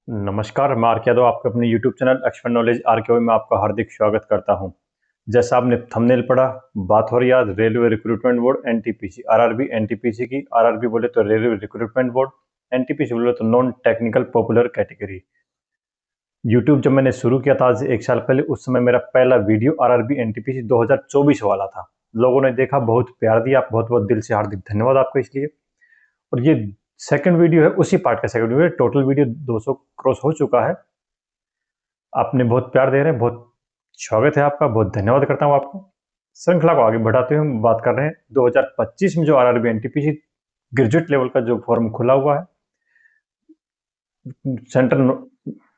नमस्कार, मैं आर के यादव आपके अपने YouTube channel expert knowledge R K में आपका हार्दिक स्वागत करता हूं। जैसा आपने थंबनेल पढ़ा, बात हो रही है आज railway recruitment board NTPC, RRB NTPC की। आरआरबी बोले तो रेलवे रिक्रूटमेंट बोर्ड, एनटीपीसी बोले तो non technical popular category. YouTube जब मैंने शुरू किया था आज 1 साल पहले, उस समय मेरा पहला वीडियो आरआरबी एनटीपीसी 2024 वाला था। लोगों ने देखा, बहुत प्यार दिया, बहुत बहुत दिल से हार्दिक धन्यवाद आपको इसलिए। और ये सेकंड वीडियो है, उसी पार्ट का second video. Total video 200 cross हो चुका है। आपने बहुत प्यार दे रहे हैं, बहुत स्वागत है आपका, बहुत धन्यवाद करता हूं आपको। श्रृंखला को आगे बढ़ाते हुए हम बात कर रहे हैं 2025 में जो आरआरबी एनटीपीसी ग्रेजुएट लेवल का जो फॉर्म खुला हुआ है, सेंट्रल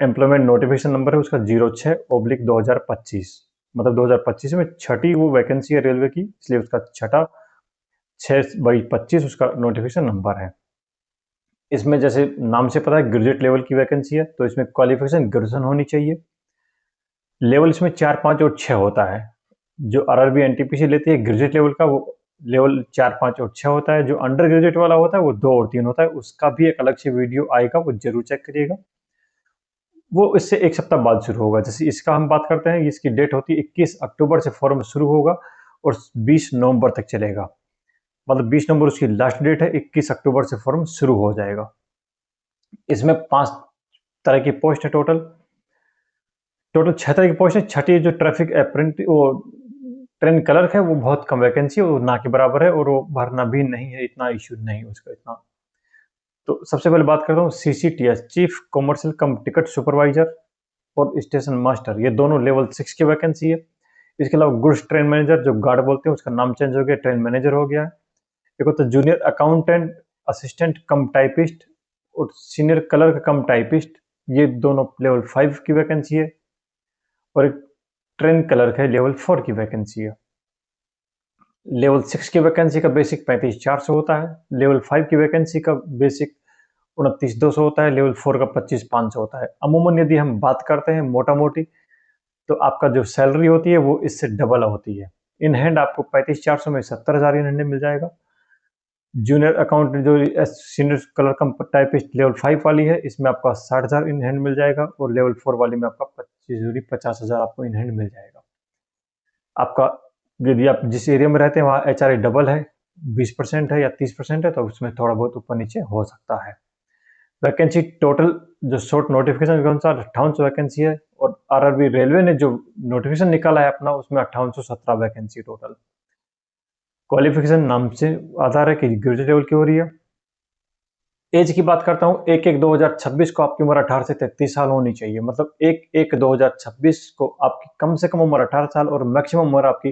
एम्प्लॉयमेंट नोटिफिकेशन नंबर है उसका 06/2025, मतलब 2025 में छठी वो वैकेंसी है रेलवे की, इसलिए उसका छठा 6/25 उसका नोटिफिकेशन नंबर है। इसमें जैसे नाम से पता है ग्रेजुएट लेवल की वैकेंसी है, तो इसमें क्वालिफिकेशन ग्रेजुएशन होनी चाहिए। लेवल इसमें 4, 5 और 6 होता है। जो आरआरबी एनटीपीसी लेती है ग्रेजुएट लेवल का, वो लेवल 4, 5 और 6 होता है। जो अंडर ग्रेजुएट वाला होता है वो 2 और 3 होता है। उसका भी एक अलग से वीडियो आएगा, वो जरूर चेक करिएगा। वो इससे 1 सप्ताह बाद शुरू होगा। जैसे इसका हम बात करते हैं, इसकी डेट होती है 21 अक्टूबर से फॉर्म शुरू होगा और 20 नवंबर तक चलेगा। मतलब 20 नवंबर उसकी लास्ट डेट है, 21 अक्टूबर से फॉर्म शुरू हो जाएगा। इसमें 5 तरह की पोस्ट है। टोटल 6 तरह की पोस्ट है। छठी जो ट्रैफिक अप्रेंटिस, वो ट्रेन क्लर्क है, वो बहुत कम वैकेंसी है, वो ना के बराबर है और वो भरना भी नहीं है, इतना इश्यू नहीं है उसका इतना। तो सबसे पहले बात करता हूँ CCTS, chief commercial cum ticket supervisor और स्टेशन मास्टर, ये दोनों लेवल 6 की वैकेंसी है। इसके अलावा गुड्स ट्रेन मैनेजर, जो गार्ड बोलते हैं, उसका नाम चेंज हो गया, ट्रेन मैनेजर हो गया है। एक होता है जूनियर अकाउंटेंट असिस्टेंट कम टाइपिस्ट और सीनियर क्लर्क कम टाइपिस्ट, ये दोनों लेवल 5 की वैकेंसी है। और एक ट्रेन क्लर्क है, लेवल 4 की वैकेंसी है। लेवल 6 की वैकेंसी का बेसिक 35,400 होता है। लेवल 5 की वैकेंसी का बेसिक 29,200 होता है। लेवल 4 का 25,500 होता है। अमूमन यदि हम बात करते हैं मोटा मोटी, तो आपका जो सैलरी होती है वो इससे डबल होती है। इन हैंड आपको 35,400 में 70,000 इन हैंड मिल जाएगा। जूनियर अकाउंटेंट जो सीनियर क्लर्क कम टाइपिस्ट लेवल 5 वाली है, इसमें आपका 60,000 इन हैंड मिल जाएगा। और लेवल 4 वाली में आपका 50,000 आपको इन हैंड मिल जाएगा। आपका यदि आप जिस एरिया में रहते हैं वहाँ एचआरए डबल है, 20% है या 30% है, तो उसमें थोड़ा बहुत ऊपर नीचे हो सकता है। वैकेंसी टोटल जो शॉर्ट नोटिफिकेशन के अनुसार 5800 वैकेंसी है। और आरआरबी रेलवे ने जो नोटिफिकेशन निकाला है अपना, उसमें 5817 वैकेंसी टोटल। क्वालिफिकेशन नाम से आधार है कि ग्रेजुएट लेवल की हो रही है। एज की बात करता हूँ, 1/1/2026 को आपकी उम्र 18 से 33 साल होनी चाहिए। मतलब 1/1/2026 को आपकी कम से कम उम्र 18 साल और मैक्सिमम उम्र आपकी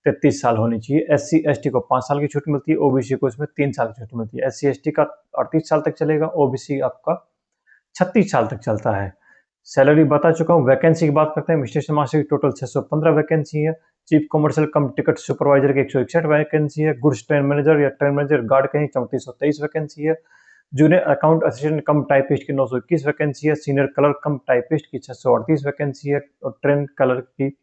33 साल होनी चाहिए। एससी एसटी को 5 साल की छूट मिलती है, ओबीसी को इसमें 3 साल की छूट मिलती है। एससी एसटी का 38 साल तक चलेगा, ओबीसी आपका 36 साल तक चलता है। सैलरी बता चुका हूँ। वैकेंसी की बात करते हैं, स्टेशन मास्टर की टोटल 615 वैकेंसी है। Chief commercial cum ticket supervisor की 161 वैकेंसी है। गुड्स ट्रेन मैनेजर या ट्रेन मैनेजर गार्ड कहीं 3423 वैकेंसी है। जूनियर अकाउंट असिस्टेंट कम टाइपिस्ट की 921 वैकेंसी है। सीनियर क्लर्क कम टाइपिस्ट की 638 वैकेंसी है। और ट्रेन क्लर्क की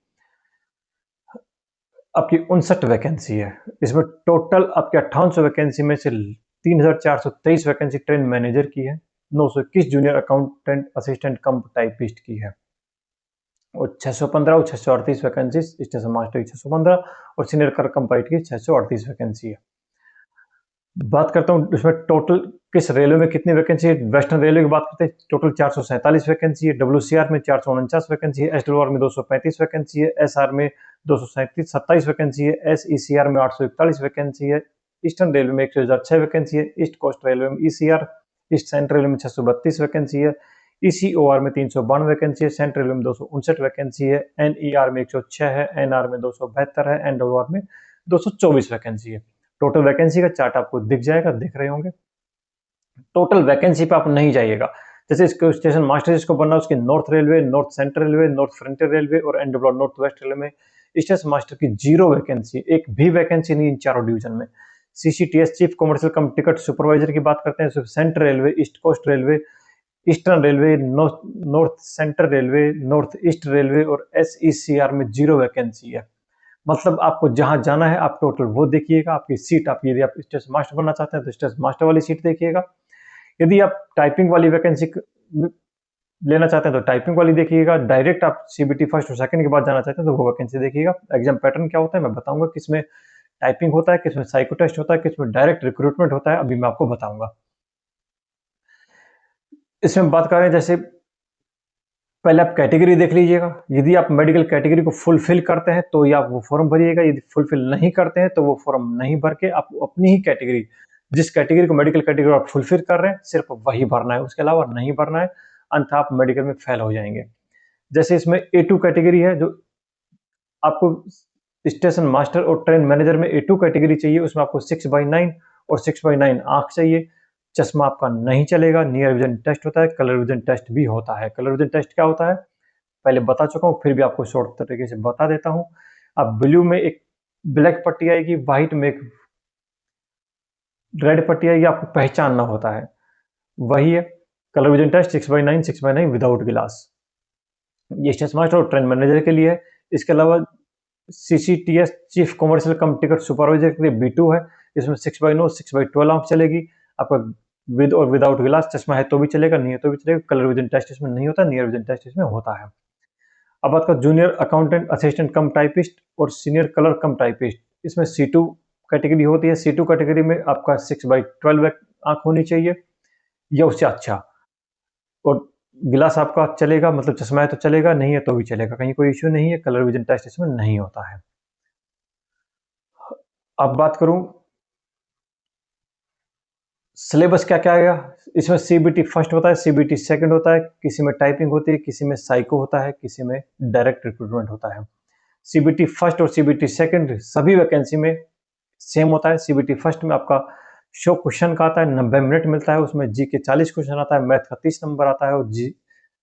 आपकी 59 वैकेंसी है। इसमें टोटल आपके 5800 वैकेंसी में से 3423 वैकेंसी ट्रेन मैनेजर की है। 921 जूनियर अकाउंटेंट असिस्टेंट कम टाइपिस्ट की है। और 615 और 638 वैकेंसी स्टेशन मास्टर की 615 और सीनियर क्लर्क कम टाइपिस्ट की 638 वैकेंसी है। बात करता हूँ इसमें टोटल किस रेलवे में कितनी वैकेंसी है। वेस्टर्न रेलवे की बात करते हैं, टोटल 447 वैकेंसी है। डब्ल्यूसीआर में 449 वैकेंसी है। एसडब्ल्यूआर में 235 वैकेंसी है। एसआर में 227 वैकेंसी है। एसईसीआर में 841 वैकेंसी है। ईस्टर्न रेलवे में 1,006 वैकेंसी है। ईस्ट कोस्ट रेलवे में ईसीआर ईस्ट सेंट्रल रेलवे में 632 वैकेंसी है। ईसीओआर में 352 वैकेंसी है। सेंट्रल रेलवे में 259 वैकेंसी है। एनईआर में 106 है। एनआर में 272 है। एनडब्ल्यूआर में 224 वैकेंसी है। टोटल वैकेंसी का चार्ट आपको दिख जाएगा, दिख रहे होंगे। टोटल वैकेंसी पे आप नहीं जाइएगा। जैसे इसको स्टेशन मास्टर जिसको बनना है, उसकी north railway, north central railway, north frontier railway और एनडब्ल्यूआर नॉर्थ वेस्ट रेलवे में स्टेशन मास्टर की 0 वैकेंसी, एक भी वैकेंसी नहीं इन चारों डिवीजन में। CCTS chief commercial cum ticket supervisor की बात करते हैं, central railway, east coast railway, eastern railway, north central railway, north east railway और एसईसीआर में 0 वैकेंसी है। मतलब आपको जहां जाना है आप टोटल वो देखिएगा। आपकी सीट, आप यदि आप स्टेशन मास्टर बनना चाहते हैं तो स्टेशन मास्टर वाली सीट देखिएगा। यदि आप टाइपिंग वाली वैकेंसी लेना चाहते हैं तो टाइपिंग वाली देखिएगा, डायरेक्ट आप सीबीटी फर्स्ट और सेकंड के बाद जाना चाहते हैं तो वो वैकेंसी देखिएगा। एग्जाम पैटर्न क्या होता है मैं बताऊंगा, किसमें टाइपिंग होता है, किसमें साइको टेस्ट होता है, किसमें डायरेक्ट रिक्रूटमेंट होता है, अभी मैं आपको बताऊंगा। इसमें बात करें जैसे पहले आप कैटेगरी देख लीजिएगा, यदि आप मेडिकल कैटेगरी को फुलफिल करते हैं तो ही आप वो फॉर्म भरिएगा, यदि फुलफिल नहीं करते हैं तो वो फॉर्म नहीं भर के आप अपनी ही कैटेगरी, जिस कैटेगरी को मेडिकल कैटेगरी आप फुलफिल कर रहे हैं सिर्फ वही भरना है, उसके अलावा नहीं भरना है, अन्यथा आप मेडिकल में फेल हो जाएंगे। जैसे इसमें A2 कैटेगरी है, जो आपको स्टेशन मास्टर और ट्रेन मैनेजर में A2 कैटेगरी चाहिए, उसमें आपको 6/9 और 6/9 आंख चाहिए, चश्मा आपका नहीं चलेगा, नियर विजन टेस्ट होता है, कलर विजन टेस्ट भी होता है। कलर विजन टेस्ट क्या होता है पहले बता चुका हूँ, फिर भी आपको शॉर्ट तरीके से बता देता हूँ। अब ब्लू में एक ब्लैक पट्टी आएगी, व्हाइट में एक रेड पट्टी आएगी, आपको पहचानना होता है, वही है कलर विजन टेस्ट 6/9 6/9 विदाउट गिलास। ये स्टेशन मास्टर और ट्रेन मैनेजर के लिए है। इसके अलावा CCTS chief commercial cum ticket supervisor के लिए B2 है, इसमें 6/9 6/12 आंख चलेगी, आपका विद और विदाउट गिलास चश्मा है तो भी चलेगा, नहीं है तो भी चलेगा। कलर विजन टेस्ट इसमें नहीं होता, नियर विजन टेस्ट इसमें होता है। अब बात कर जूनियर अकाउंटेंट असिस्टेंट कम टाइपिस्ट और सीनियर कलर कम टाइपिस्ट, इसमें C2 कैटेगरी होती है। C2 कैटेगरी में आपका 6/12 आंख होनी चाहिए या उससे अच्छा, और गिलास आपका चलेगा, मतलब चश्मा है तो चलेगा, नहीं है तो भी चलेगा, कहीं कोई इश्यू नहीं है। कलर विजन टेस्ट इसमें नहीं होता है। अब बात करूं सिलेबस क्या क्या आएगा, इसमें CBT फर्स्ट होता है, CBT सेकंड होता है, किसी में टाइपिंग होती है, किसी में साइको होता है, किसी में डायरेक्ट रिक्रूटमेंट होता है। CBT फर्स्ट और CBT सेकंड सभी वैकेंसी में सेम होता है। CBT फर्स्ट में आपका 100 क्वेश्चन का आता है, 90 मिनट मिलता है, उसमें जी के 40 क्वेश्चन आता है, मैथ का 30 नंबर आता है, और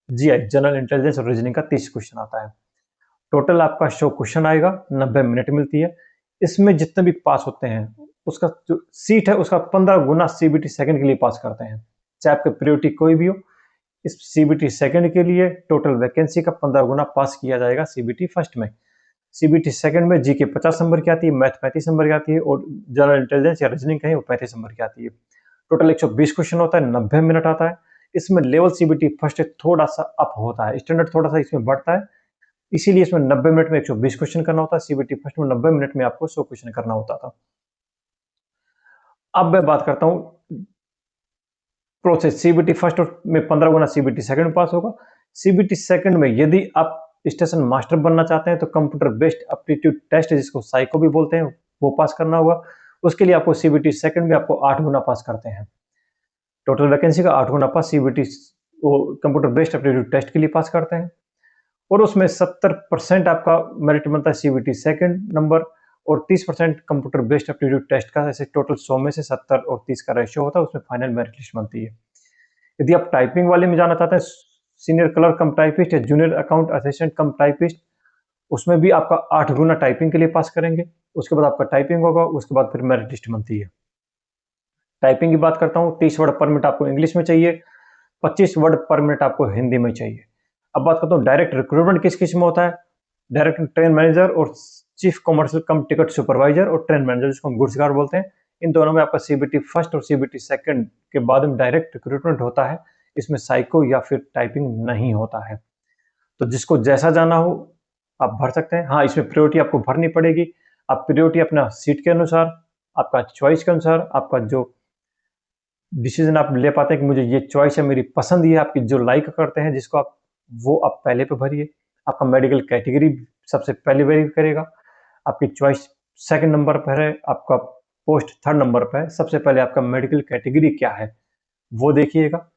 GI जनरल इंटेलिजेंस और रीजनिंग का 30 क्वेश्चन आता है। टोटल आपका 100 क्वेश्चन आएगा, 90 मिनट मिलती है। इसमें जितने भी पास होते हैं उसका जो सीट है उसका 15 गुना CBT सेकंड के लिए पास करते हैं, चाहे आपकी प्रायोरिटी कोई भी हो। इस CBT सेकंड के लिए टोटल वैकेंसी का 15 गुना पास किया जाएगा CBT फर्स्ट में। CBT सेकंड में जी के 50 नंबर की आती है, मैथ 35 नंबर की आती है, और जनरल इंटेलिजेंस या रीजनिंग कहीं वो 35 नंबर की आती है। टोटल 120 क्वेश्चन होता है, 90 मिनट आता है। इसमें लेवल CBT फर्स्ट थोड़ा सा अप होता है, स्टैंडर्ड थोड़ा सा इसमें बढ़ता है, इसीलिए इसमें 90 मिनट में 120 क्वेश्चन करना होता है। CBT फर्स्ट में 90 मिनट में आपको 100 क्वेश्चन करना होता था। अब मैं बात करता हूं प्रोसेस। CBT फर्स्ट में 15 गुना CBT सेकंड पास होगा। CBT सेकंड में यदि आप स्टेशन मास्टर बनना चाहते हैं तो कंप्यूटर बेस्ड एप्टीट्यूड टेस्ट, जिसको साइको भी बोलते हैं, वो पास करना होगा। उसके लिए आपको CBT सेकंड में आपको 8 गुना पास करते हैं। टोटल वैकेंसी का 8 गुना pass CBT computer based aptitude test के लिए पास करते हैं, और उसमें 70% आपका मेरिट मिलता है CBT सेकंड नंबर, और 30% कंप्यूटर बेस्ड एप्टीट्यूड टेस्ट का। ऐसे टोटल 100 में से 70 और 30 का रेशियो होता है, उसमें फाइनल मेरिट लिस्ट बनती है। यदि आप टाइपिंग वाले में जाना चाहते हैं, सीनियर कलर कम टाइपिस्ट या जूनियर अकाउंट असिस्टेंट कम टाइपिस्ट, उसमें भी आपका 8 गुना टाइपिंग के लिए पास करेंगे। उसके बाद आपका टाइपिंग होगा, उसके बाद फिर मेरिट लिस्ट बनती है। टाइपिंग की बात करता हूँ, 30 वर्ड पर मिनट आपको इंग्लिश में चाहिए, 25 वर्ड पर मिनट आपको हिंदी में चाहिए। अब बात करता हूँ डायरेक्ट रिक्रूटमेंट किस किस में होता है। डायरेक्ट ट्रेन मैनेजर और chief commercial cum ticket supervisor और ट्रेन मैनेजर, जिसको हम गुड्स गार्ड बोलते हैं, इन दोनों में आपका CBT फर्स्ट और CBT सेकंड के बाद में डायरेक्ट रिक्रूटमेंट होता है। इसमें साइको या फिर टाइपिंग नहीं होता है। तो जिसको जैसा जाना हो आप भर सकते हैं। हाँ, इसमें प्रायोरिटी आपको भरनी पड़ेगी। आप प्रायोरिटी अपना सीट के अनुसार, आपका चॉइस के अनुसार, आपका जो डिसीजन आप ले पाते हैं कि मुझे ये चॉइस है, मेरी पसंद ये, आपकी जो लाइक करते हैं जिसको आप, वो आप पहले पे भरिए। आपका मेडिकल कैटेगरी सबसे पहले वेरीफाई करेगा, आपकी चॉइस सेकंड नंबर पर है, आपका पोस्ट थर्ड नंबर पर है। सबसे पहले आपका मेडिकल कैटेगरी क्या है वो देखिएगा,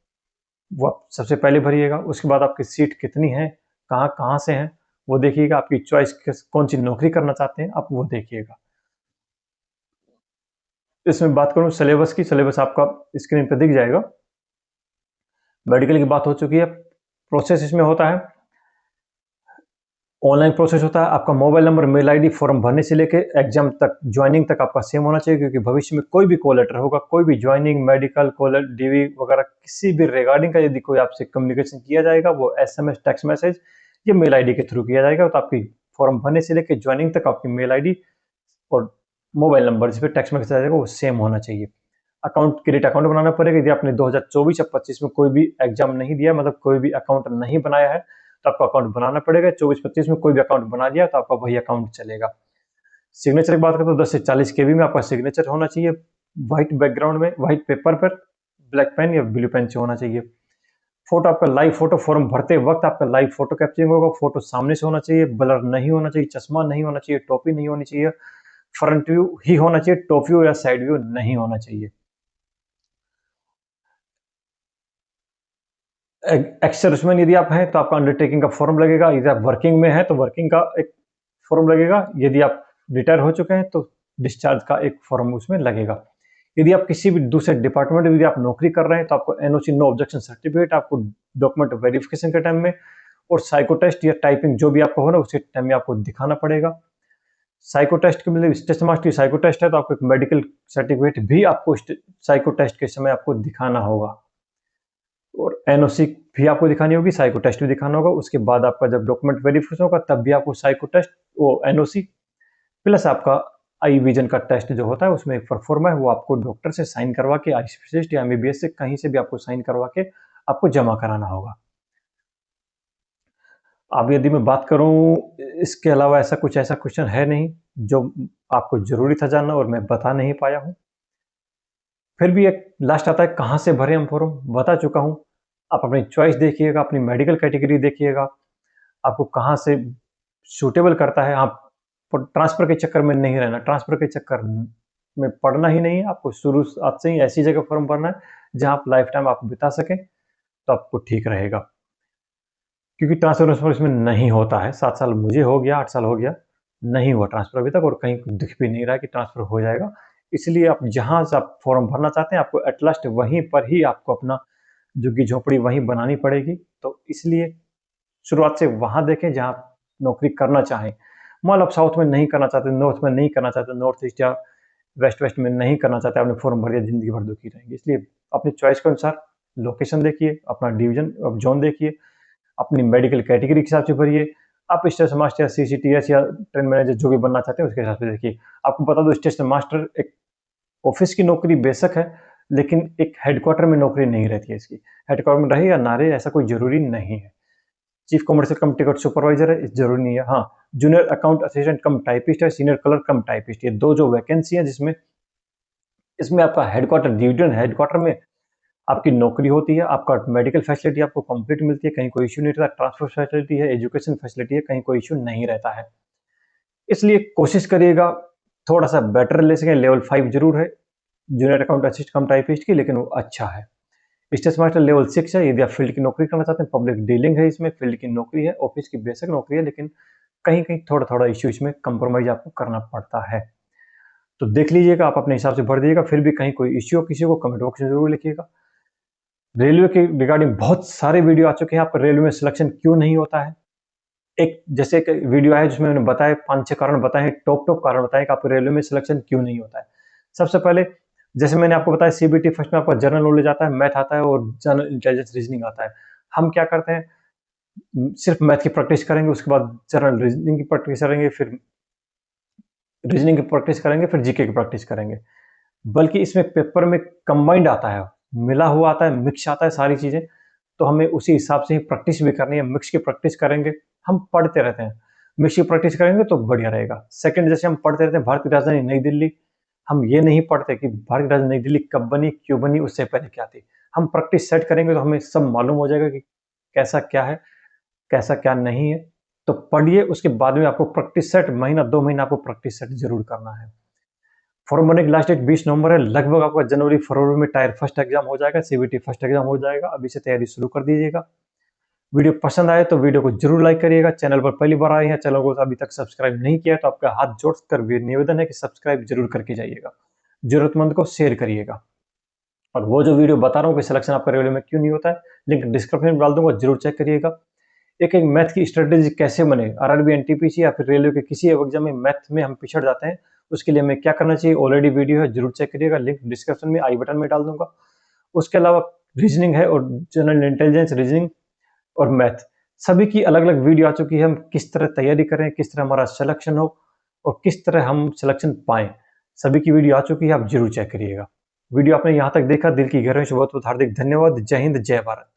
वो आप सबसे पहले भरिएगा। उसके बाद आपकी सीट कितनी है, कहाँ कहाँ से हैं वो देखिएगा। आपकी चॉइस कौन सी नौकरी करना चाहते हैं आप वो देखिएगा। इसमें बात करूँ सिलेबस की, सिलेबस आपका स्क्रीन पर दिख जाएगा। मेडिकल की बात हो चुकी है। प्रोसेस इसमें होता है, ऑनलाइन प्रोसेस होता है। आपका mobile number, mail ID form भरने से लेके एग्जाम तक, ज्वाइनिंग तक आपका सेम होना चाहिए, क्योंकि भविष्य में कोई भी कॉल लेटर होगा, कोई भी ज्वाइनिंग, मेडिकल, कॉल, डीवी वगैरह किसी भी रिगार्डिंग का यदि कोई आपसे कम्युनिकेशन किया जाएगा, वो SMS, टेक्स्ट मैसेज या मेल आईडी के थ्रू किया जाएगा। तो आपकी फॉर्म भरने से लेकर ज्वाइनिंग तक आपकी मेल आईडी और मोबाइल नंबर जिस पर टेक्स्ट मैसेज आ जाएगा वो सेम होना चाहिए। अकाउंट क्रेडिट अकाउंट बनाना पड़ेगा। यदि आपने 2024 या 25 में कोई भी एग्जाम नहीं दिया, मतलब कोई भी अकाउंट नहीं बनाया है, तो आपको अकाउंट बनाना पड़ेगा। 24-25 में कोई भी अकाउंट बना दिया तो आपका वही अकाउंट चलेगा। सिग्नेचर की बात करें तो 10 से 40 केबी में आपका सिग्नेचर होना चाहिए, व्हाइट बैकग्राउंड में, व्हाइट पेपर पर, ब्लैक पेन या ब्लू पेन से होना चाहिए। फोटो आपका लाइव फोटो, फॉर्म भरते वक्त आपका लाइव फोटो कैप्चरिंग होगा। फोटो सामने से होना चाहिए, ब्लर नहीं होना चाहिए, चश्मा नहीं होना चाहिए, टोपी नहीं होनी चाहिए, फ्रंट व्यू ही होना चाहिए, टॉप व्यू या साइड व्यू नहीं होना चाहिए। एक्स-सर्विसमैन यदि आप हैं तो आपका अंडरटेकिंग का फॉर्म लगेगा। यदि आप वर्किंग में हैं तो वर्किंग का एक फॉर्म लगेगा। यदि आप रिटायर हो चुके हैं तो डिस्चार्ज का एक फॉर्म उसमें लगेगा। यदि आप किसी भी दूसरे डिपार्टमेंट में यदि आप नौकरी कर रहे हैं तो आपको एनओसी, नो ऑब्जेक्शन सर्टिफिकेट, आपको डॉक्यूमेंट वेरिफिकेशन के टाइम में और साइको टेस्ट या टाइपिंग जो भी आपका हो ना उसी टाइम में आपको दिखाना पड़ेगा। साइको टेस्ट के मतलब टेस्ट मास्टर साइको टेस्ट है तो आपको एक मेडिकल सर्टिफिकेट भी आपको साइको टेस्ट के समय आपको दिखाना होगा, और एनओसी भी आपको दिखानी होगी, साइको टेस्ट भी दिखाना होगा। उसके बाद आपका जब डॉक्यूमेंट वेरिफिकेशन होगा तब भी आपको साइको टेस्ट, वो एनओसी प्लस आपका आई विजन का टेस्ट जो होता है उसमें एक परफॉर्मा है, वो आपको डॉक्टर से साइन करवा के, आई स्पेशलिस्ट या एमबीबीएस से कहीं से भी आपको साइन करवा के आपको जमा कराना होगा। अब यदि मैं बात करूं, इसके अलावा ऐसा क्वेश्चन है नहीं जो आपको जरूरी था जानना और मैं बता नहीं पाया हूं। फिर भी एक लास्ट आता है, कहां से भरे हम फॉर्म, बता चुका हूं। आप अपनी चॉइस देखिएगा, अपनी मेडिकल कैटेगरी देखिएगा, आपको कहां से सूटेबल करता है। आप ट्रांसफर के चक्कर में नहीं रहना, ट्रांसफर के चक्कर में पड़ना ही नहीं है। आपको शुरू आज से ही ऐसी जगह फॉर्म भरना है जहां आप लाइफ टाइम आप बिता सकें, तो आपको ठीक रहेगा। क्योंकि ट्रांसफर इसमें नहीं होता है। 7 साल मुझे हो गया, 8 साल हो गया, नहीं हुआ ट्रांसफर अभी तक, और कहीं दिख भी नहीं रहा है कि ट्रांसफर हो जाएगा। इसलिए आप जहां से आप फॉर्म भरना चाहते हैं आपको एट लास्ट वहीं पर ही आपको अपना झुग्गी झोपड़ी वहीं बनानी पड़ेगी। तो इसलिए शुरुआत से वहां देखें जहां आप नौकरी करना चाहें। मान लो आप साउथ में नहीं करना चाहते, नॉर्थ में नहीं करना चाहते, नॉर्थ ईस्ट या वेस्ट वेस्ट में नहीं करना चाहते, आपने फॉर्म भर दिया, जिंदगी भर दुखी रहेंगे। इसलिए अपनी चॉइस के अनुसार लोकेशन देखिए, अपना डिवीजन जोन देखिए, अपनी मेडिकल कैटेगरी के हिसाब से भरिए। आप स्टेशन मास्टर या सीसीटीएस या ट्रेन मैनेजर जो भी बनना चाहते हैं उसके हिसाब से देखिए। आपको बता दो, स्टेशन मास्टर एक ऑफिस की नौकरी बेशक है, लेकिन एक हेडक्वार्टर में नौकरी नहीं रहती है इसकी। हेडक्वार्टर में रहे या ना रहे ऐसा कोई जरूरी नहीं है। Chief commercial cum ticket supervisor है, जरूरी नहीं है। हाँ, जूनियर अकाउंट असिस्टेंट कम टाइपिस्ट है, सीनियर क्लर्क कम टाइपिस्ट, ये दो जो वैकेंसी है जिसमें इसमें आपका हेडक्वार्टर, डिवीजन हेडक्वार्टर में आपकी नौकरी होती है। आपका मेडिकल फैसिलिटी आपको कंप्लीट मिलती है, कहीं कोई इश्यू नहीं रहता। ट्रांसपोर्ट फैसिलिटी है, एजुकेशन फैसिलिटी है, कहीं कोई इश्यू नहीं रहता है। इसलिए कोशिश करिएगा थोड़ा सा बेटर ले सकें। लेवल 5 जरूर है जूनियर अकाउंट असिस्ट कम टाइपिस्ट की, लेकिन वो अच्छा है। स्टेशन मास्टर लेवल 6 है यदि आप फील्ड की नौकरी करना चाहते हैं। पब्लिक डीलिंग है, इसमें फील्ड की नौकरी है, ऑफिस की बेसिक नौकरी है, लेकिन कहीं कहीं थोड़ा थोड़ा इश्यू इसमें कंप्रोमाइज आपको करना पड़ता है। तो देख लीजिएगा, आप अपने हिसाब से भर दीजिएगा। फिर भी कहीं कोई इश्यू हो किसी को, कमेंट बॉक्स में जरूर लिखिएगा। रेलवे के रिगार्डिंग बहुत सारे वीडियो आ चुके हैं, आपका रेलवे में सिलेक्शन क्यों नहीं होता है। एक जैसे एक वीडियो है जिसमें मैंने बताया 5-6 कारण बताए हैं, टॉप कारण बताए कि आपको रेलवे में सिलेक्शन क्यों नहीं होता है। सबसे पहले जैसे मैंने आपको बताया, सीबीटी फर्स्ट में आपका जनरल नॉलेज आता है, मैथ आता है और जनरल इंटेलिजेंस रीजनिंग आता है। हम क्या करते हैं, सिर्फ मैथ की प्रैक्टिस करेंगे, उसके बाद जनरल रीजनिंग की प्रैक्टिस करेंगे, फिर रीजनिंग की प्रैक्टिस करेंगे, फिर जीके की प्रैक्टिस करेंगे। बल्कि इसमें पेपर में कंबाइंड आता है, मिला हुआ आता है, मिक्स आता है सारी चीजें। तो हमें उसी हिसाब से ही प्रैक्टिस भी करनी है। मिक्स की प्रैक्टिस करेंगे, हम पढ़ते रहते हैं, मिक्स की प्रैक्टिस करेंगे तो बढ़िया रहेगा। सेकंड, जैसे हम पढ़ते रहते हैं भारत की राजधानी नई दिल्ली, हम ये नहीं पढ़ते कि भारत की राजधानी नई दिल्ली कब बनी, क्यों बनी, उससे पहले क्या थी। हम प्रैक्टिस सेट करेंगे तो हमें सब मालूम हो जाएगा कि कैसा क्या है, कैसा क्या नहीं है। तो पढ़िए, उसके बाद में आपको प्रैक्टिस सेट, महीना 2 महीना आपको प्रैक्टिस सेट जरूर करना है। फॉर्म भरने की लास्ट डेट 20 नवंबर है। लगभग आपका जनवरी फरवरी में टायर फर्स्ट एग्जाम हो जाएगा, सीबीटी फर्स्ट एग्जाम हो जाएगा। अभी से तैयारी शुरू कर दीजिएगा। वीडियो पसंद आए तो वीडियो को जरूर लाइक करिएगा। चैनल पर पहली बार आए हैं, चैनल को अभी तक सब्सक्राइब नहीं किया तो आपका हाथ जोड़कर निवेदन है कि सब्सक्राइब जरूर करके जाइएगा। जरूरतमंद को शेयर करिएगा। और वो जो वीडियो बता रहा हूँ कि सिलेक्शन आपका रेलवे में क्यों नहीं होता है, लिंक डिस्क्रिप्शन में डाल दूंगा, जरूर चेक करिएगा। एक एक मैथ की स्ट्रेटेजी कैसे बने, आरआरबी, एनटीपीसी या फिर रेलवे के किसी एग्जाम में मैथ में हम पिछड़ जाते हैं, उसके लिए हमें क्या करना चाहिए, ऑलरेडी वीडियो है, जरूर चेक करिएगा। लिंक डिस्क्रिप्शन में, आई बटन में डाल दूंगा। उसके अलावा रीजनिंग है और जनरल इंटेलिजेंस, रीजनिंग और मैथ, सभी की अलग अलग वीडियो आ चुकी है। हम किस तरह तैयारी करें, किस तरह हमारा सिलेक्शन हो और किस तरह हम सिलेक्शन पाएं, सभी की वीडियो आ चुकी है, आप जरूर चेक करिएगा। वीडियो आपने यहाँ तक देखा, दिल की गहराइयों से बहुत बहुत हार्दिक धन्यवाद। जय हिंद, जय भारत।